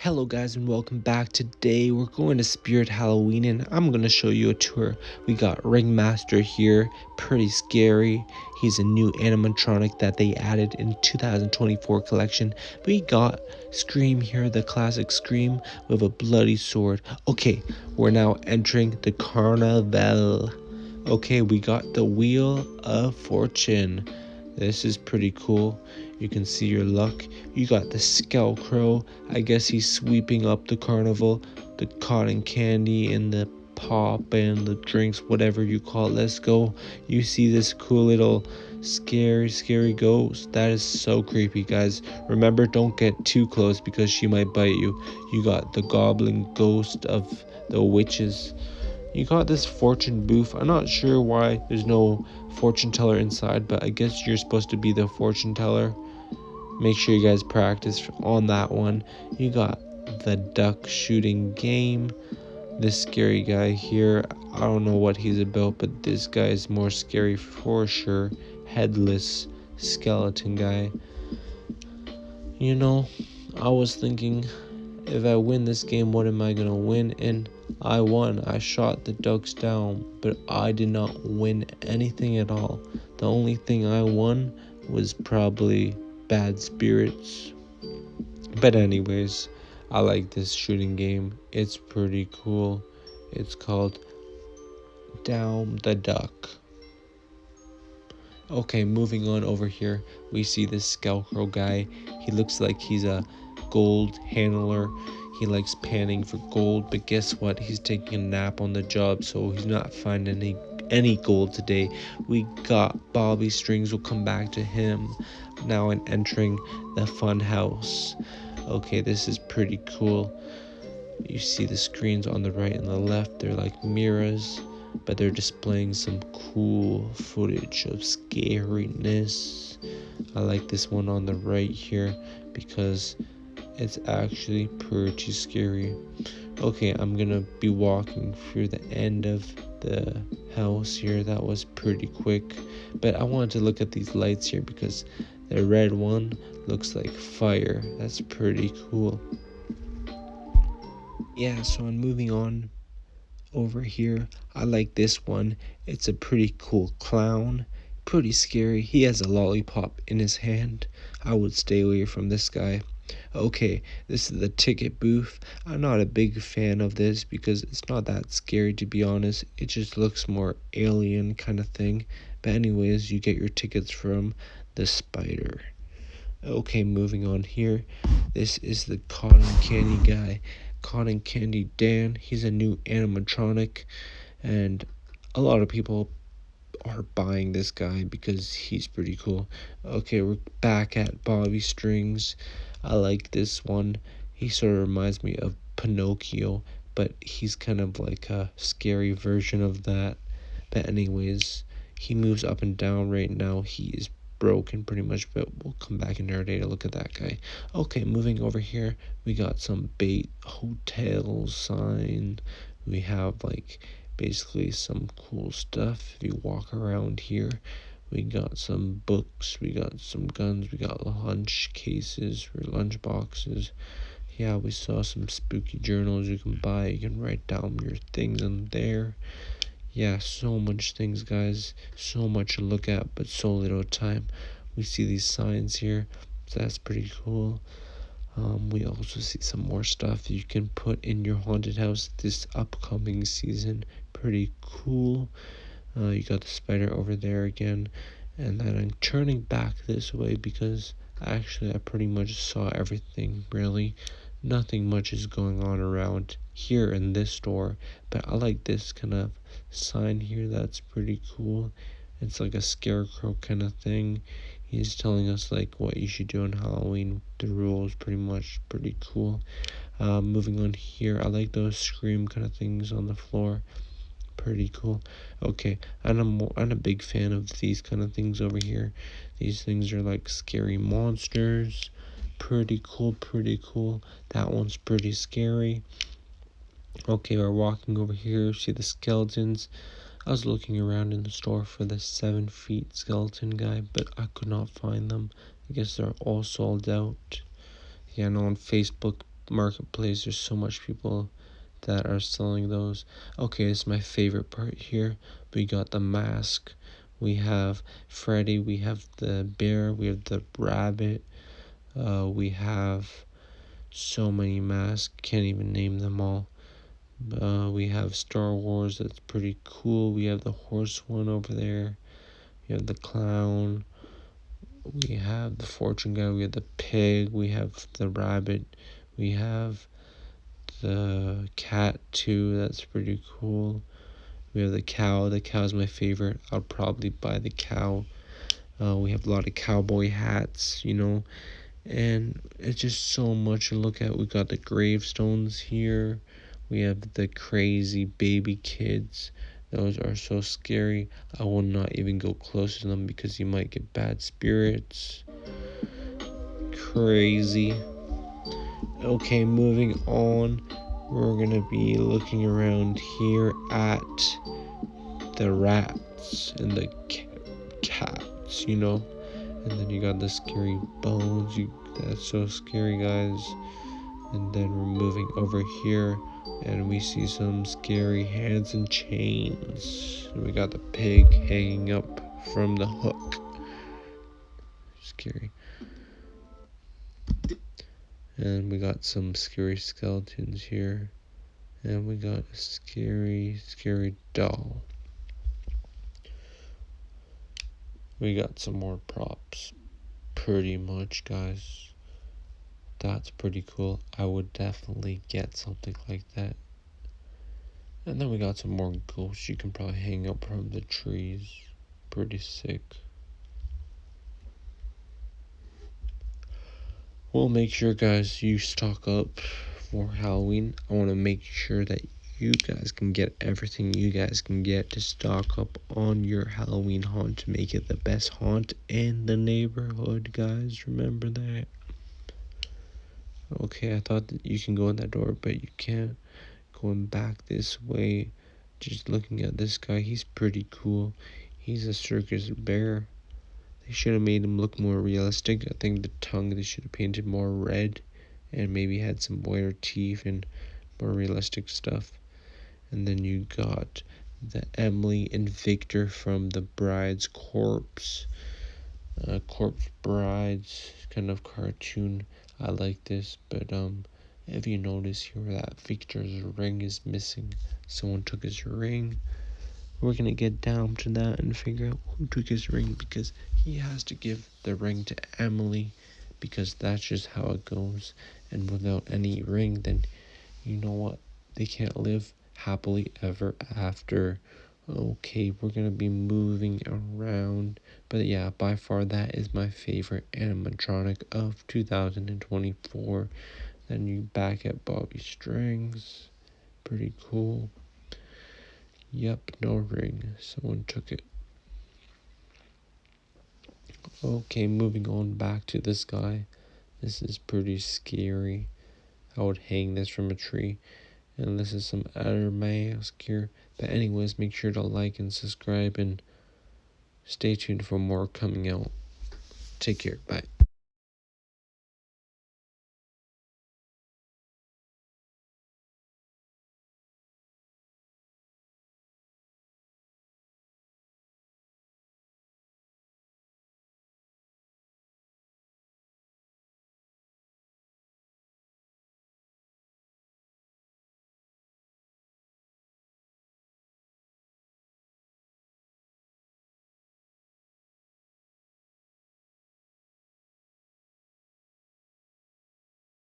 Hello guys and welcome back. Today we're going to Spirit Halloween and I'm going to show you a tour. We got Ringmaster here, pretty scary. He's a new animatronic that they added in 2024 collection. We got Scream here, the classic Scream with a bloody sword. Okay, we're now entering the Carnival. Okay, we got the Wheel of Fortune. This is pretty cool. You can see your luck. You got the Scarecrow. I guess he's sweeping up the carnival. The cotton candy and the pop and the drinks, whatever you call it. Let's go. You see this cool little scary ghost. That is so creepy, guys. Remember, don't get too close because she might bite you. You got the goblin ghost of the witches. You got this fortune booth. I'm not sure why there's no fortune teller inside, but I guess you're supposed to be the fortune teller. Make sure you guys practice on that one. You got the duck shooting game. This scary guy here, I don't know what he's about, but this guy is more scary for sure. Headless skeleton guy. You know, I was thinking, if I win this game, what am I gonna win? And I won. I shot the ducks down, but I did not win anything at all. The only thing I won was probably bad spirits. But anyways, I like this shooting game. It's pretty cool. It's called Down the Duck. Okay, moving on over here, we see this Scarecrow guy. He looks like he's a gold handler. He likes panning for gold, but guess what? He's taking a nap on the job, so he's not finding any gold today. We got Bobby Strings. We'll come back to him now and entering the fun house. Okay, this is pretty cool. You see the screens on the right and the left. They're like mirrors, but they're displaying some cool footage of scariness. I like this one on the right here because it's actually pretty scary. Okay, I'm gonna be walking through the end of the house here. That was pretty quick, but I wanted to look at these lights here because the red one looks like fire. That's pretty cool. Yeah, so I'm moving on over here. I like this one. It's a pretty cool clown. Pretty scary. He has a lollipop in his hand. I would stay away from this guy. Okay, this is the ticket booth. I'm not a big fan of this because it's not that scary, to be honest. It just looks more alien kind of thing. But anyways, you get your tickets from the spider. Okay, moving on here. This is the cotton candy guy. Cotton Candy Dan. He's a new animatronic, and a lot of people are buying this guy because he's pretty cool. Okay, we're back at Bobby Strings. I like this one. He sort of reminds me of Pinocchio, but he's kind of like a scary version of that. But anyways, he moves up and down right now. He is broken pretty much, but we'll come back another day to look at that guy. Okay, moving over here, we got some bait hotel sign. We have like basically some cool stuff. If you walk around here, we got some books, we got some guns, we got lunch cases or lunch boxes. Yeah, we saw some spooky journals you can buy. You can write down your things in there. Yeah, so much things, guys. So much to look at, but so little time. We see these signs here, so that's pretty cool. We also see some more stuff you can put in your haunted house this upcoming season. Pretty cool. You got the spider over there again, and then I'm turning back this way because actually I pretty much saw everything, really. Nothing much is going on around here in this store, but I like this kind of sign here. That's pretty cool. It's like a scarecrow kind of thing. He's telling us like what you should do on Halloween. The rules, pretty much, pretty cool. Moving on here, I like those scream kind of things on the floor. Pretty cool. Okay, and I'm a big fan of these kind of things over here. These things are like scary monsters. Pretty cool, pretty cool. That one's pretty scary. Okay, we're walking over here, see the skeletons. I was looking around in the store for the 7 feet skeleton guy, but I could not find them. I guess they're all sold out. Yeah, I know on Facebook marketplace. There's so much people that are selling those. Okay, it's my favorite part here. We got the mask. We have Freddy. We have the bear. We have the rabbit. We have so many masks. Can't even name them all. We have Star Wars. That's pretty cool. We have the horse one over there. We have the clown. We have the fortune guy. We have the pig. We have the rabbit. We have the cat too. That's pretty cool. We have the cow. The cow is my favorite. I'll probably buy the cow. We have a lot of cowboy hats, and it's just so much to look at. We got the gravestones here. We have the crazy baby kids. Those are so scary. I will not even go close to them because you might get bad spirits. Crazy. Okay, moving on. We're gonna be looking around here at the rats and the cats, And then you got the scary bones. That's so scary, guys. And then we're moving over here and we see some scary hands and chains. And we got the pig hanging up from the hook. Scary. And we got some scary skeletons here. And we got a scary doll. We got some more props. Pretty much, guys. That's pretty cool. I would definitely get something like that. And then we got some more ghosts you can probably hang up from the trees. Pretty sick. Well, make sure, guys, you stock up for Halloween. I want to make sure that you guys can get everything you guys can get to stock up on your Halloween haunt to make it the best haunt in the neighborhood, guys. Remember that. Okay, I thought that you can go in that door, but you can't. Going back this way, just looking at this guy, he's pretty cool. He's a circus bear. They should have made him look more realistic. I think the tongue they should have painted more red and maybe had some whiter teeth and more realistic stuff. And then you got the Emily and Victor from the Bride's Corpse. Corpse Brides kind of cartoon. I like this, but if you notice here that Victor's ring is missing, someone took his ring. We're gonna get down to that and figure out who took his ring because he has to give the ring to Emily because that's just how it goes. And without any ring, then you know what? They can't live happily ever after. Okay, we're gonna be moving around. But yeah, by far that is my favorite animatronic of 2024. Then you back at Bobby Strings. Pretty cool. Yep, no ring. Someone took it. Okay, moving on back to this guy. This is pretty scary. I would hang this from a tree. And this is some other mask here. But anyways, make sure to like and subscribe and stay tuned for more coming out. Take care. Bye.